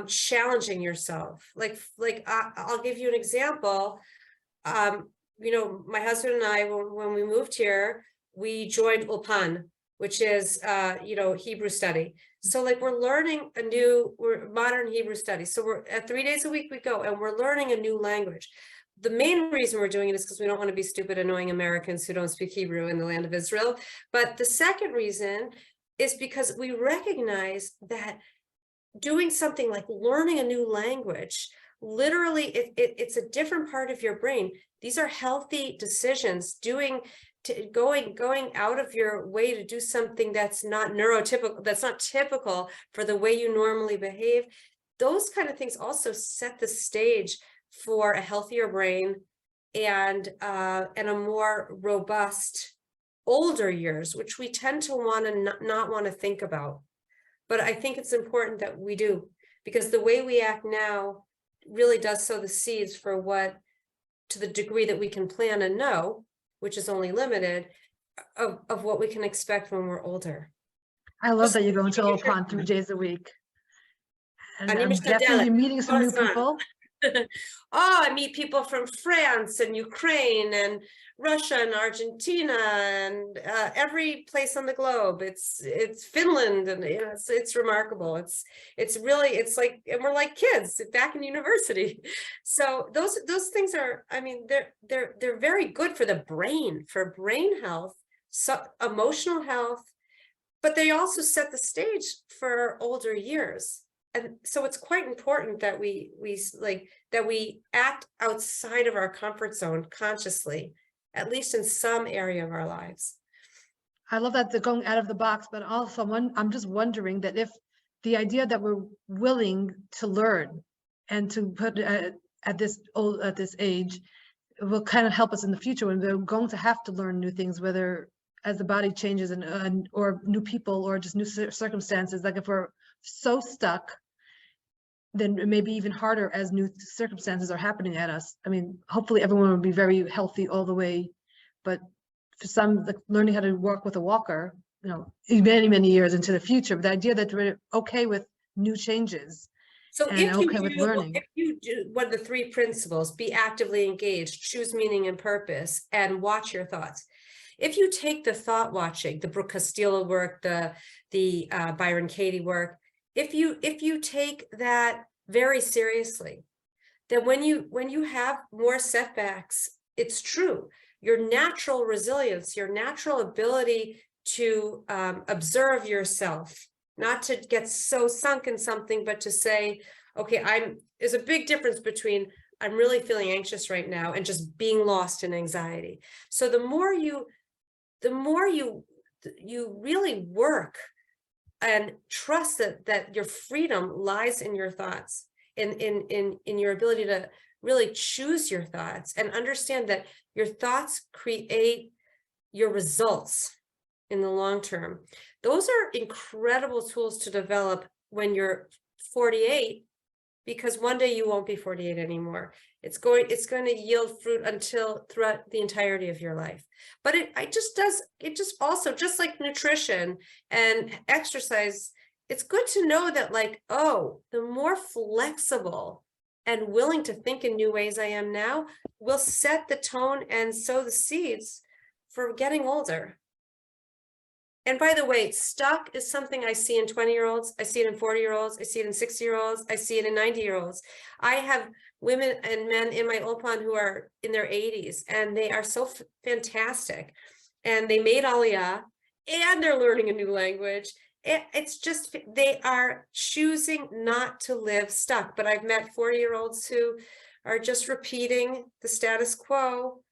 challenging yourself. Like I'll give you an example. My husband and I, when we moved here, we joined Ulpan, which is, Hebrew study. So we're learning we're modern Hebrew study. So we're at 3 days a week we go, and we're learning a new language. The main reason we're doing it is because we don't want to be stupid, annoying Americans who don't speak Hebrew in the land of Israel. But the second reason is because we recognize that doing something like learning a new language, literally it's a different part of your brain. These are healthy decisions. going out of your way to do something that's not neurotypical, that's not typical for the way you normally behave. Those kind of things also set the stage for a healthier brain and a more robust older years, which we tend to want to not want to think about. But I think it's important that we do, because the way we act now really does sow the seeds for what, to the degree that we can plan and know, which is only limited, of what we can expect when we're older. I love that you go into Opan 3 days a week. And אני I'm משתדלת, definitely meeting some כל new הזמן. people. Oh, I meet people from France and Ukraine and Russia and Argentina and every place on the globe. It's Finland, and you know, it's remarkable. It's really, it's like, and we're like kids back in university. So those things are, I mean, they're very good for the brain, for brain health, so emotional health, but they also set the stage for older years. And so it's quite important that we act outside of our comfort zone consciously, at least in some area of our lives. I love that they're going out of the box, but also I'm just wondering that if the idea that we're willing to learn and to put at this age will kind of help us in the future when we're going to have to learn new things, whether as the body changes and or new people or just new circumstances. Like if we're so stuck, then it may be even harder as new circumstances are happening at us. I mean, hopefully everyone will be very healthy all the way, but for some, like learning how to walk with a walker, you know, many, many years into the future, but the idea that we're okay with new changes. So and if okay with learning. if you do what are the 3 principles: be actively engaged, choose meaning and purpose, and watch your thoughts. If you take the thought watching, the Brooke Castillo work, the Byron Katie work, if you take that very seriously, then when you have more setbacks, it's true, your natural resilience, your natural ability to observe yourself, not to get so sunk in something, but to say, okay, there's a big difference between I'm really feeling anxious right now and just being lost in anxiety. So the more you really work and trust that your freedom lies in your thoughts, in your ability to really choose your thoughts and understand that your thoughts create your results in the long term. Those are incredible tools to develop when you're 48, because one day you won't be 48 anymore. It's going to yield fruit throughout the entirety of your life. But it just also, just like nutrition and exercise, it's good to know that, like, oh, the more flexible and willing to think in new ways I am now will set the tone and sow the seeds for getting older. And by the way, stuck is something I see in 20-year-olds, I see it in 40-year-olds, I see it in 60-year-olds, I see it in 90-year-olds. I have women and men in my Opan who are in their 80s, and they are so fantastic. And they made Aliyah, and they're learning a new language. It's just, they are choosing not to live stuck. But I've met 40-year-olds who are just repeating the status quo,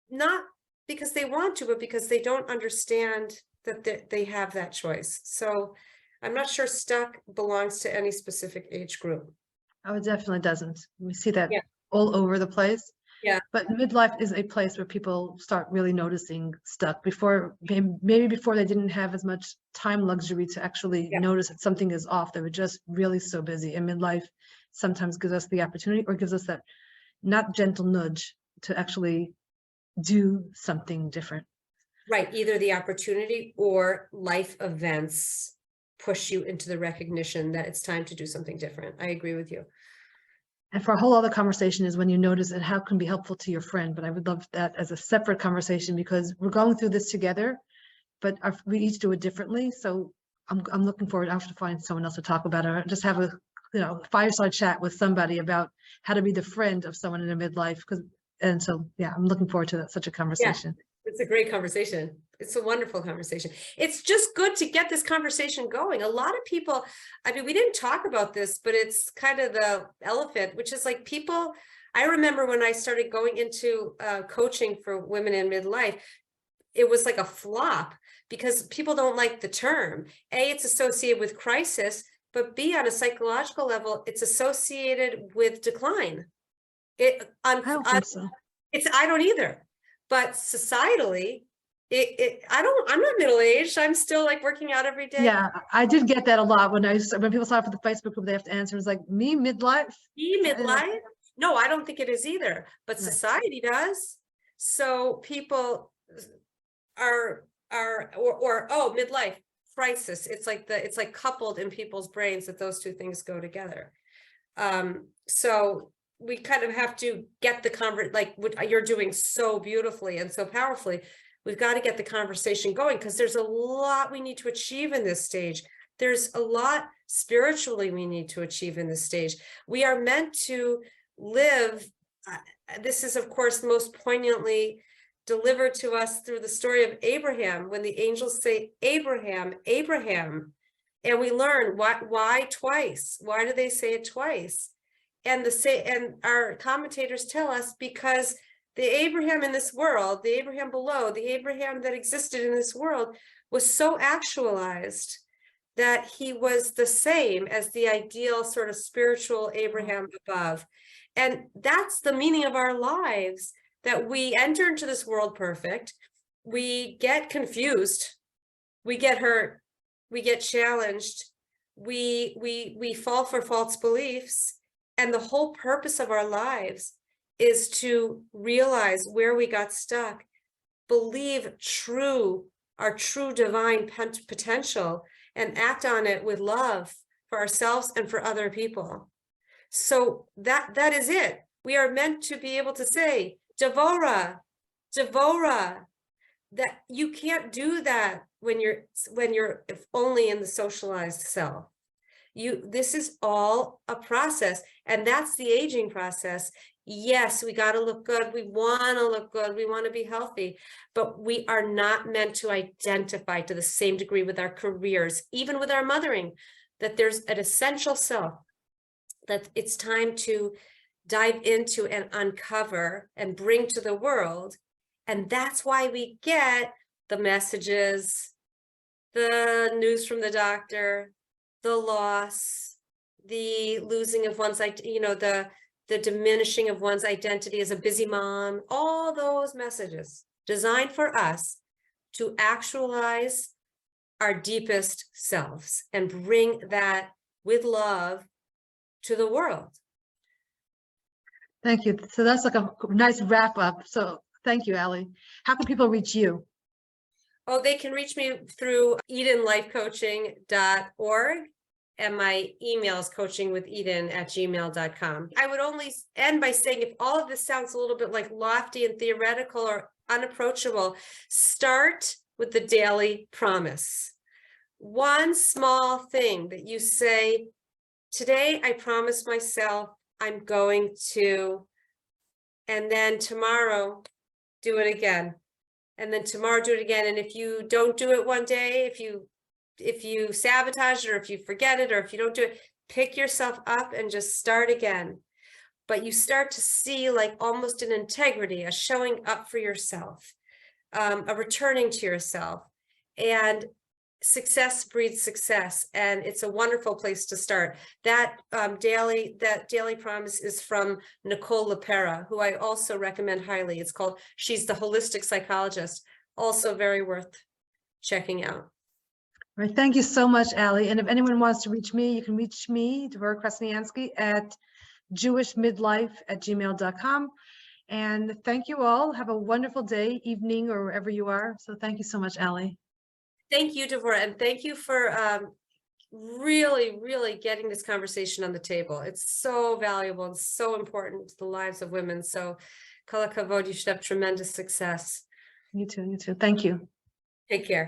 not because they want to, but because they don't understand that they have that choice. So I'm not sure stuck belongs to any specific age group. Oh, it definitely doesn't. We see that Yeah. all over the place. Yeah. But midlife is a place where people start really noticing stuck. Before, maybe before they didn't have as much time luxury to actually notice that something is off. They were just really so busy. And midlife sometimes gives us the opportunity, or gives us that not gentle nudge to actually do something different. Right, either the opportunity or life events push you into the recognition that it's time to do something different. I agree with you. And for a whole other conversation is when you notice it, how it can be helpful to your friend. But I would love that as a separate conversation, because we're going through this together, but we each do it differently. So I'm looking forward. I have to find someone else to talk about it, or just have a fireside chat with somebody about how to be the friend of someone in a midlife. And so yeah, I'm looking forward to such a conversation. Yeah. It's a great conversation. It's a wonderful conversation. It's just good to get this conversation going. A lot of people, I mean, we didn't talk about this, but it's kind of the elephant, which is like I remember when I started going into coaching for women in midlife, it was like a flop because people don't like the term. A, it's associated with crisis, but B, on a psychological level, it's associated with decline. I don't think so. I don't either, but societally, I'm not middle-aged. I'm still like working out every day. Yeah, I did get that a lot when people sign up for the Facebook group, they have to answer. It's like, me, midlife? Midlife? No, I don't think it is either, but Right. society does. So people are oh, midlife crisis. It's like coupled in people's brains that those two things go together. So we kind of have to get the like what you're doing so beautifully and so powerfully. We've got to get the conversation going because there's a lot we need to achieve in this stage. There's a lot spiritually we need to achieve in this stage. We are meant to live. This is, of course, most poignantly delivered to us through the story of Abraham, when the angels say, Abraham, Abraham, and we learn why twice. Why do they say it twice? And our commentators tell us because the Abraham in this world, the Abraham below, the Abraham that existed in this world was so actualized that he was the same as the ideal sort of spiritual Abraham above. And that's the meaning of our lives, that we enter into this world perfect, we get confused, we get hurt, we get challenged, we fall for false beliefs, and the whole purpose of our lives is to realize where we got stuck, believe our true divine potential, and act on it with love for ourselves and for other people. So that is it. We are meant to be able to say, Devora, that you can't do that when you're only in the socialized self. This is all a process, and that's the aging process. Yes, we got to look good. We want to look good. We want to be healthy, but we are not meant to identify to the same degree with our careers, even with our mothering, that there's an essential self that it's time to dive into and uncover and bring to the world. And that's why we get the messages, the news from the doctor, the loss, the losing of one's, the diminishing of one's identity as a busy mom, all those messages designed for us to actualize our deepest selves and bring that with love to the world. Thank you. So that's like a nice wrap up. So thank you, Ali. How can people reach you? Oh, they can reach me through EdenLifeCoaching.org. And my email is coachingwitheden@gmail.com. I would only end by saying, if all of this sounds a little bit like lofty and theoretical or unapproachable, start with the daily promise. One small thing that you say, today I promise myself I'm going to, and then tomorrow do it again. And then tomorrow do it again. And if you don't do it one day, if you sabotage it, or if you forget it, or if you don't do it, pick yourself up and just start again. But you start to see like almost an integrity, a showing up for yourself, a returning to yourself, and success breeds success. And it's a wonderful place to start. That daily promise is from Nicole LaPera, who I also recommend highly. It's called She's the Holistic Psychologist. Also very worth checking out. All right, thank you so much, Ali. And if anyone wants to reach me, you can reach me, Devora Krasnianski, at jewishmidlife@gmail.com. And thank you all. Have a wonderful day, evening, or wherever you are. So thank you so much, Ali. Thank you, Devora, and thank you for really, really getting this conversation on the table. It's so valuable and so important to the lives of women. So, kol hakavod, you should have tremendous success. You too, you too. Thank you. Take care.